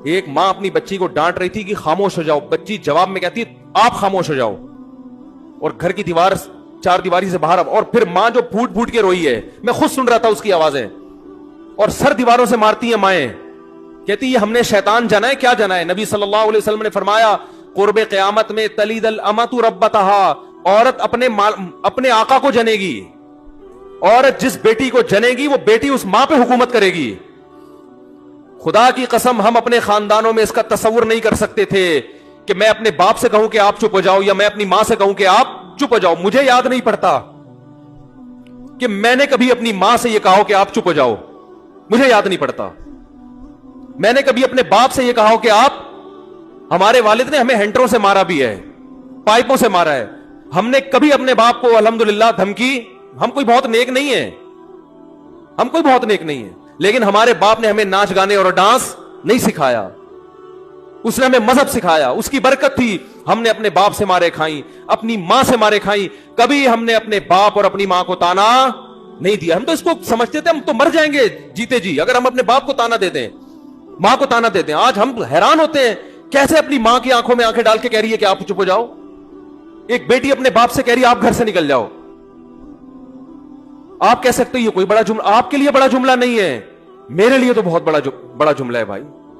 ایک ماں اپنی بچی کو ڈانٹ رہی تھی کہ خاموش ہو جاؤ، بچی جواب میں کہتی آپ خاموش ہو جاؤ، اور گھر کی دیوار چار دیواری سے باہر، اور پھر ماں جو پھوٹ پھوٹ کے روئی ہے، میں خود سن رہا تھا اس کی آوازیں، اور سر دیواروں سے مارتی ہیں مائیں، کہتی یہ ہم نے شیطان جانا ہے کیا جانا ہے؟ نبی صلی اللہ علیہ وسلم نے فرمایا قرب قیامت میں تلید الامۃ ربتہا، عورت اپنے آقا کو جنے گی، عورت جس بیٹی کو جنے گی وہ بیٹی اس ماں پہ حکومت کرے گی۔ خدا کی قسم ہم اپنے خاندانوں میں اس کا تصور نہیں کر سکتے تھے کہ میں اپنے باپ سے کہوں کہ آپ چپ ہو جاؤ، یا میں اپنی ماں سے کہوں کہ آپ چپ ہو جاؤ۔ مجھے یاد نہیں پڑتا کہ میں نے کبھی اپنی ماں سے یہ کہا کہ آپ چپ ہو جاؤ، مجھے یاد نہیں پڑتا۔ میں نے کبھی اپنے باپ سے یہ کہا کہ آپ، ہمارے والد نے ہمیں ہینٹروں سے مارا بھی ہے، پائپوں سے مارا ہے، ہم نے کبھی اپنے باپ کو الحمدللہ دھمکی، ہم کوئی بہت نیک نہیں ہے، ہم کوئی بہت نیک نہیں ہے، لیکن ہمارے باپ نے ہمیں ناچ گانے اور ڈانس نہیں سکھایا، اس نے ہمیں مذہب سکھایا، اس کی برکت تھی ہم نے اپنے باپ سے مارے کھائیں، اپنی ماں سے مارے کھائیں، کبھی ہم نے اپنے باپ اور اپنی ماں کو تانا نہیں دیا۔ ہم تو اس کو سمجھتے تھے ہم تو مر جائیں گے جیتے جی اگر ہم اپنے باپ کو تانا دے دیں، ماں کو تانا دے دیں۔ آج ہم حیران ہوتے ہیں کیسے اپنی ماں کی آنکھوں میں آنکھیں ڈال کے کہہ رہی ہے کہ آپ چپ ہو جاؤ، ایک بیٹی اپنے باپ سے کہہ رہی ہے آپ گھر سے نکل جاؤ۔ آپ کہہ سکتے یہ کوئی بڑا جملہ، آپ کے لیے بڑا جملہ نہیں ہے، میرے لیے تو بہت بڑا جملہ ہے بھائی۔